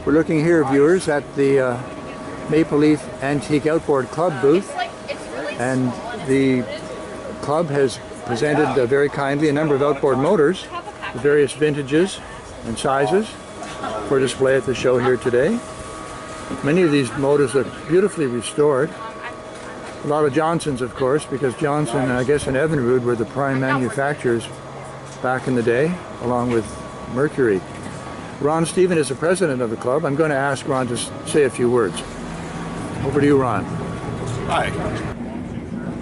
We're looking here, viewers, at the Maple Leaf Antique Outboard Club booth, and the club has presented very kindly a number of outboard motors, of various vintages and sizes, for display at the show here today. Many of these motors look beautifully restored. A lot of Johnsons, of course, because Johnson, I guess, and Evinrude were the prime manufacturers back in the day, along with Mercury. Ron Stephen is the president of the club. I'm going to ask Ron to say a few words. Over to you, Ron. Hi.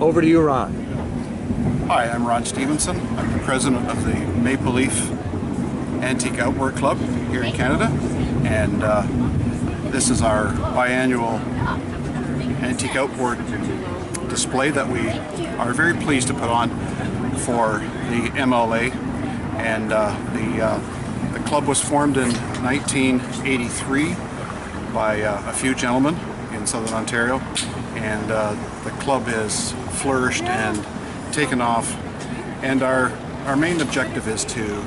Over to you, Ron. Hi, I'm Ron Stevenson. I'm the president of the Maple Leaf Antique Outboard Club here in Canada, and this is our biannual antique outboard display that we are very pleased to put on for the MLA. And the club was formed in 1983 by a few gentlemen in Southern Ontario, and the club has flourished and taken off, and our main objective is to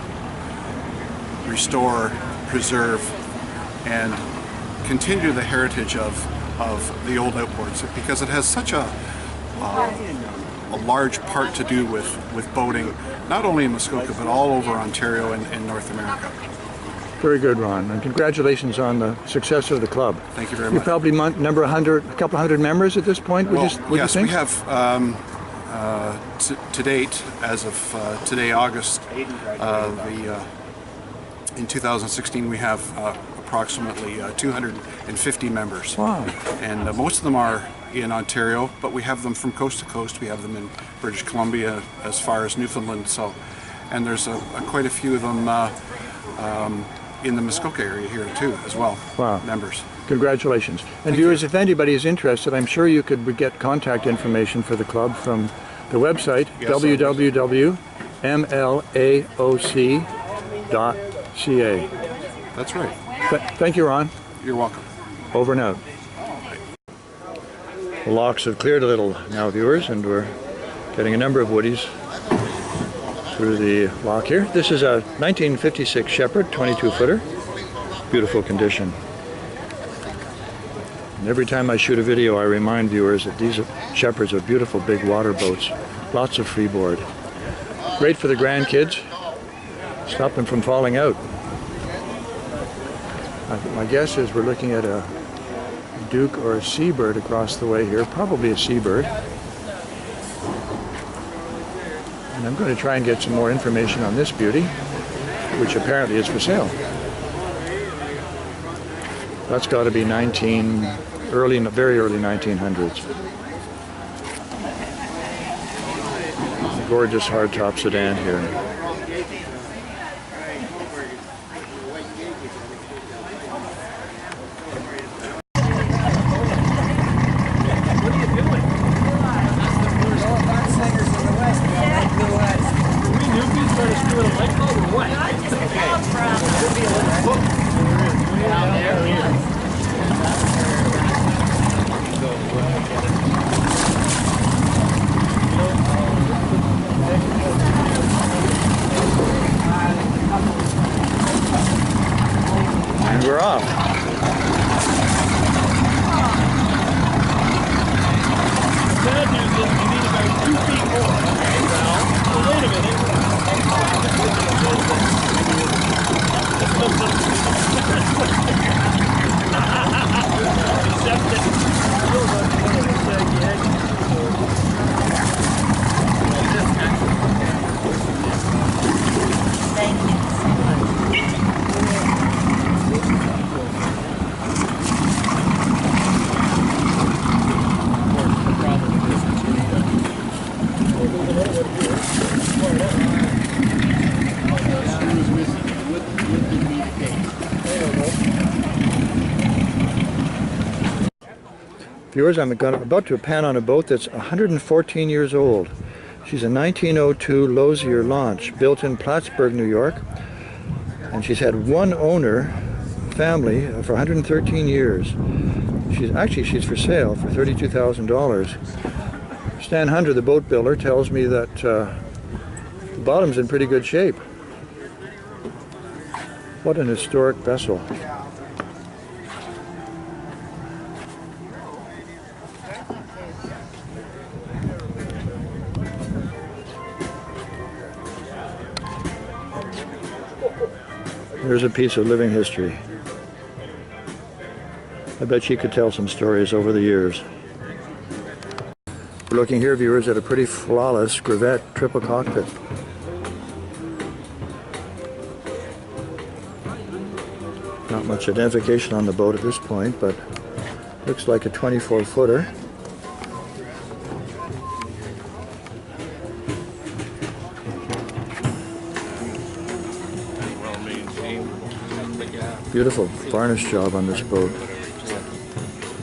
restore, preserve, and continue the heritage of the old outboards, because it has such a large part to do with boating, not only in Muskoka but all over Ontario and North America. Very good, Ron, and congratulations on the success of the club. Thank you very much. You probably number a couple hundred members at this point. Well, would yes, you think? we have to date, as of today, August, in 2016, we have approximately 250 members. Wow. And most of them are in Ontario, but we have them from coast to coast. We have them in British Columbia, as far as Newfoundland. So, and there's quite a few of them in the Muskoka area here too, as well. Wow. Members. Congratulations. And viewers, if anybody is interested, I'm sure you could get contact information for the club from the website, yes, www.mlaoc.ca. That's right. Thank you, Ron. You're welcome. Over and out. The locks have cleared a little now, viewers, and we're getting a number of woodies through the lock here. This is a 1956 Shepherd, 22-footer. Beautiful condition. And every time I shoot a video, I remind viewers that these Shepherds are beautiful big water boats. Lots of freeboard. Great for the grandkids. Stop them from falling out. My guess is we're looking at a Duke or a Seabird across the way here. Probably a Seabird. And I'm going to try and get some more information on this beauty, which apparently is for sale. That's got to be very early 1900s. A gorgeous hardtop sedan here. And we're off. Bad news is you need about 2 feet more. Well, wait a minute. Viewers, I'm about to pan on a boat that's 114 years old. She's a 1902 Lozier launch built in Plattsburgh, New York, and she's had one owner, family, for 113 years. She's for sale for $32,000. Stan Hunter, the boat builder, tells me that the bottom's in pretty good shape. What an historic vessel. Here's a piece of living history. I bet she could tell some stories over the years. We're looking here, viewers, at a pretty flawless Greavette triple cockpit. Not much identification on the boat at this point, but looks like a 24-footer. Beautiful varnish job on this boat.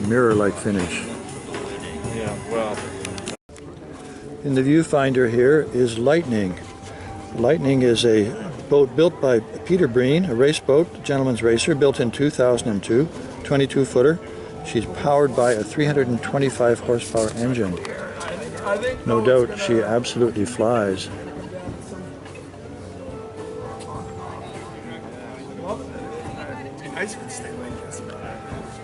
Mirror-like finish. In the viewfinder here is Lightning. Lightning is a boat built by Peter Breen, a race boat, gentleman's racer, built in 2002, 22-footer. She's powered by a 325 horsepower engine. No doubt she absolutely flies.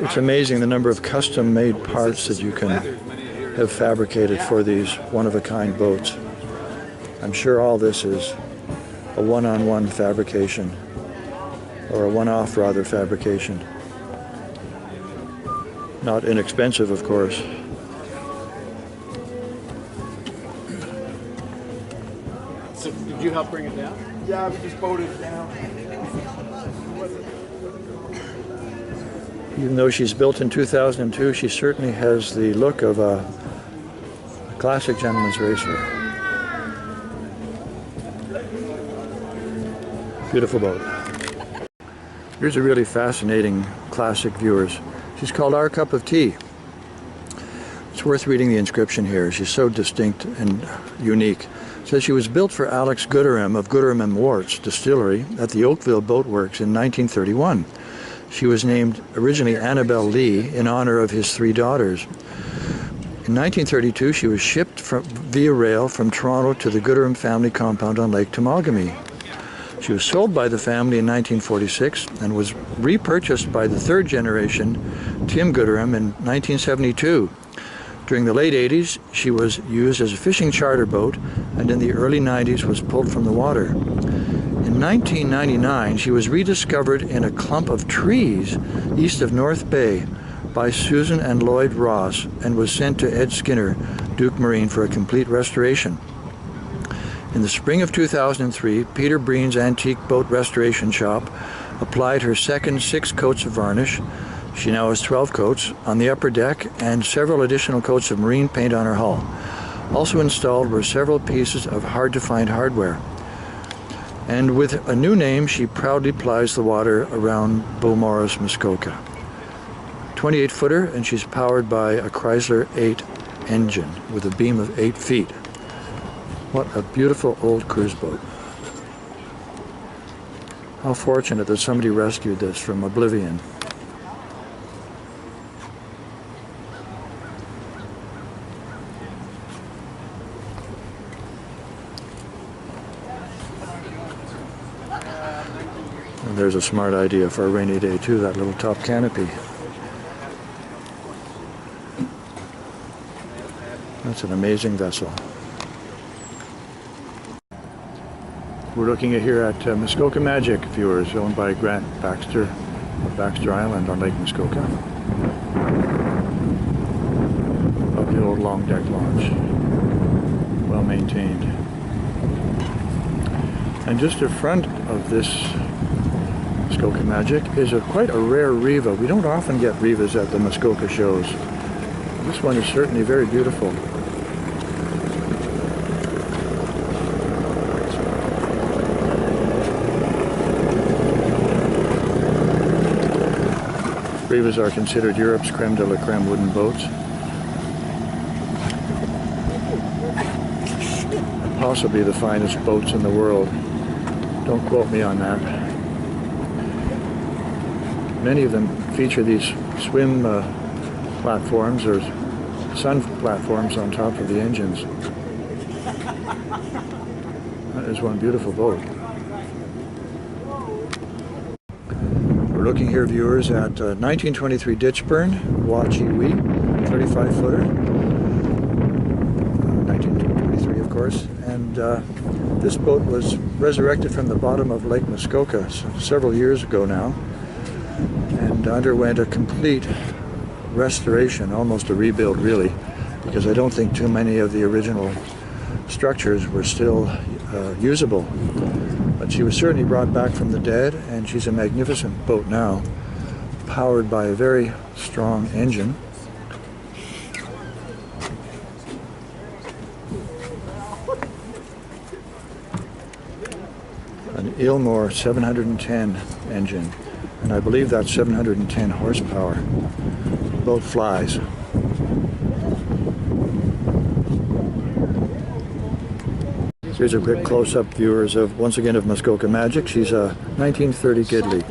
It's amazing the number of custom-made parts that you can have fabricated for these one-of-a-kind boats. I'm sure all this is a one-on-one fabrication, or a one-off rather fabrication. Not inexpensive, of course. So did you help bring it down? Yeah, we just boated it down. Even though she's built in 2002, she certainly has the look of a classic gentleman's racer. Beautiful boat. Here's a really fascinating classic, viewers. She's called Our Cup of Tea. It's worth reading the inscription here. She's so distinct and unique. It says she was built for Alex Gooderham of Gooderham and Warts Distillery at the Oakville Boat Works in 1931. She was named originally Annabelle Lee in honor of his 3 daughters. In 1932, she was shipped via rail from Toronto to the Gooderham family compound on Lake Temagami. She was sold by the family in 1946 and was repurchased by the 3rd generation, Tim Gooderham, in 1972. During the late 80s, she was used as a fishing charter boat, and in the early 90s was pulled from the water. In 1999, she was rediscovered in a clump of trees east of North Bay by Susan and Lloyd Ross and was sent to Ed Skinner, Duke Marine, for a complete restoration. In the spring of 2003, Peter Breen's Antique Boat Restoration Shop applied her second 6 coats of varnish. She now has 12 coats on the upper deck and several additional coats of marine paint on her hull. Also installed were several pieces of hard-to-find hardware. And with a new name, she proudly plies the water around Beaumaris, Muskoka. 28-footer, and she's powered by a Chrysler 8 engine with a beam of 8 feet. What a beautiful old cruise boat. How fortunate that somebody rescued this from oblivion. And there's a smart idea for a rainy day too, that little top canopy. That's an amazing vessel. We're looking at here at Muskoka Magic, viewers, owned by Grant Baxter of Baxter Island on Lake Muskoka. Lovely old long deck launch, well maintained. And just in front of this Muskoka Magic is quite a rare Riva. We don't often get Rivas at the Muskoka shows. This one is certainly very beautiful. Rivas are considered Europe's creme de la creme wooden boats. And possibly the finest boats in the world. Don't quote me on that. Many of them feature these swim platforms or sun platforms on top of the engines. That is one beautiful boat. We're looking here, viewers, at 1923 Ditchburn Wachi Wee, 35-footer. 1923, of course. course, and this boat was resurrected from the bottom of Lake Muskoka several years ago now, and underwent a complete restoration, almost a rebuild really, because I don't think too many of the original structures were still usable. But she was certainly brought back from the dead, and she's a magnificent boat now, powered by a very strong engine. An Ilmore 710 engine, and I believe that's 710 horsepower. The boat flies. Here's a quick close-up, viewers, of once again of Muskoka Magic. She's a 1930 Gidley.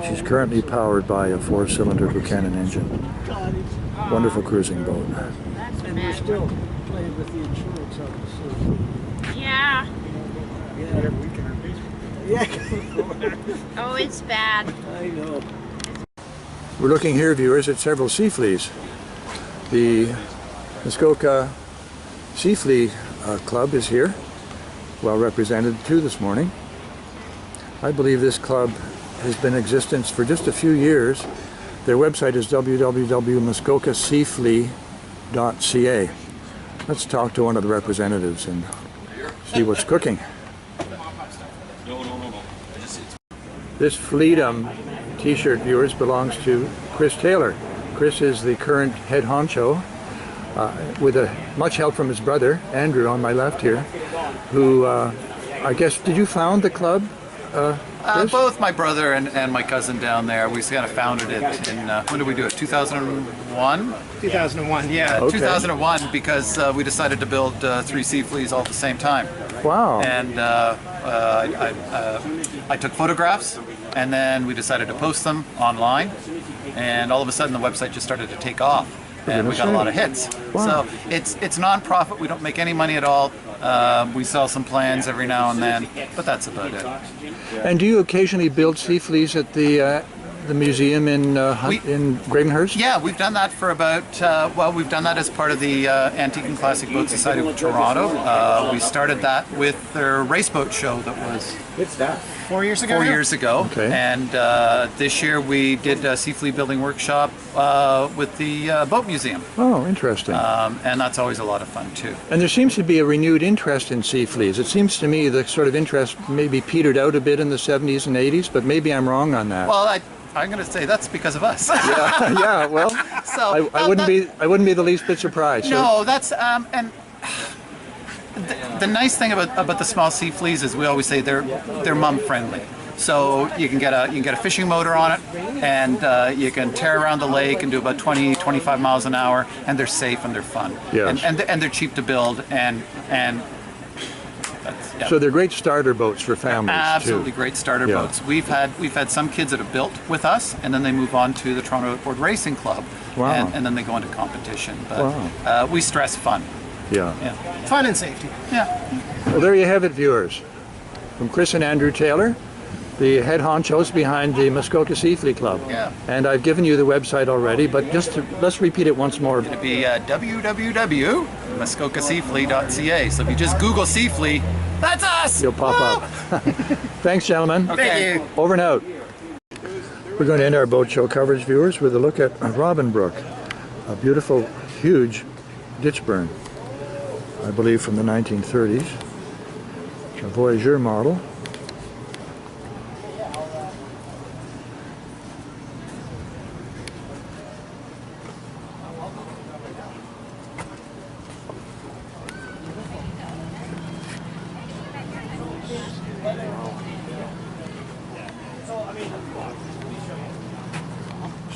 She's currently powered by a 4-cylinder Buchanan engine. Wonderful cruising boat. And we're still playing with the insurance on the sea. Yeah. Yeah. Oh, it's bad. I know. We're looking here, viewers, at several sea fleas. The Muskoka Sea Flea Club is here, well represented too this morning. I believe this club has been in existence for just a few years. Their website is www.muskokaseaflea.ca. Let's talk to one of the representatives and see what's cooking. This Fleedom t-shirt, viewers, belongs to Chris Taylor. Chris is the current head honcho, with much help from his brother, Andrew, on my left here, who, I guess, did you found the club, Chris? Both my brother and my cousin down there. We kind of founded it in, when did we do it, 2001? 2001, yeah. Okay. 2001, because we decided to build 3 sea fleas all at the same time. Wow. And I took photographs, and then we decided to post them online, and all of a sudden the website just started to take off, and we got a lot of hits. Wow. So it's non-profit. We don't make any money at all. We sell some plans every now and then, but that's about it. And do you occasionally build sea fleas at the museum in Gravenhurst? Yeah, we've done that for about, we've done that as part of the Antique and Classic Boat Society of Toronto. We started that with their race boat show that was 4 years ago? 4 years ago. Okay. And this year we did a sea flea building workshop with the boat museum. Oh, interesting. And that's always a lot of fun too. And there seems to be a renewed interest in sea fleas. It seems to me the sort of interest maybe petered out a bit in the 70s and 80s, but maybe I'm wrong on that. Well, I'm going to say that's because of us. Yeah, well, So I wouldn't be the least bit surprised. No, that's and the nice thing about the small sea fleas is we always say they're mom friendly. So you can get a fishing motor on it, and you can tear around the lake and do about 20-25 miles an hour, and they're safe and they're fun. Yes. And they're cheap to build, and that's, yeah. So they're great starter boats for families. Absolutely too. great starter Yeah. boats. We've had some kids that have built with us, and then they move on to the Toronto Outboard Racing Club, Wow. and then they go into competition. But Wow. we stress fun. Yeah. Yeah. Fun and safety. Yeah. Well, there you have it, viewers. From Chris and Andrew Taylor, the head honchos behind the Muskoka Sea Flea Club. Yeah. And I've given you the website already, but let's repeat it once more. It'd be www.muskokaseaflea.ca. So if you just Google sea flea, that's us. You'll pop up. Thanks, gentlemen. Okay. Over and out. We're going to end our boat show coverage, viewers, with a look at Robinbrook, a beautiful, huge Ditchburn, I believe from the 1930s, a Voyageur model.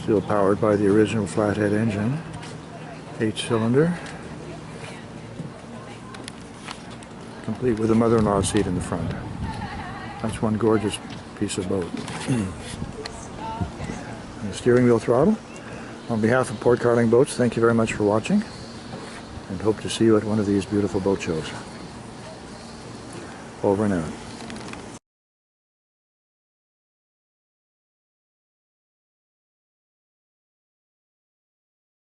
Still powered by the original flathead engine, 8-cylinder, complete with a mother-in-law seat in the front. That's one gorgeous piece of boat. And the steering wheel throttle. On behalf of Port Carling Boats, thank you very much for watching, and hope to see you at one of these beautiful boat shows. Over and out.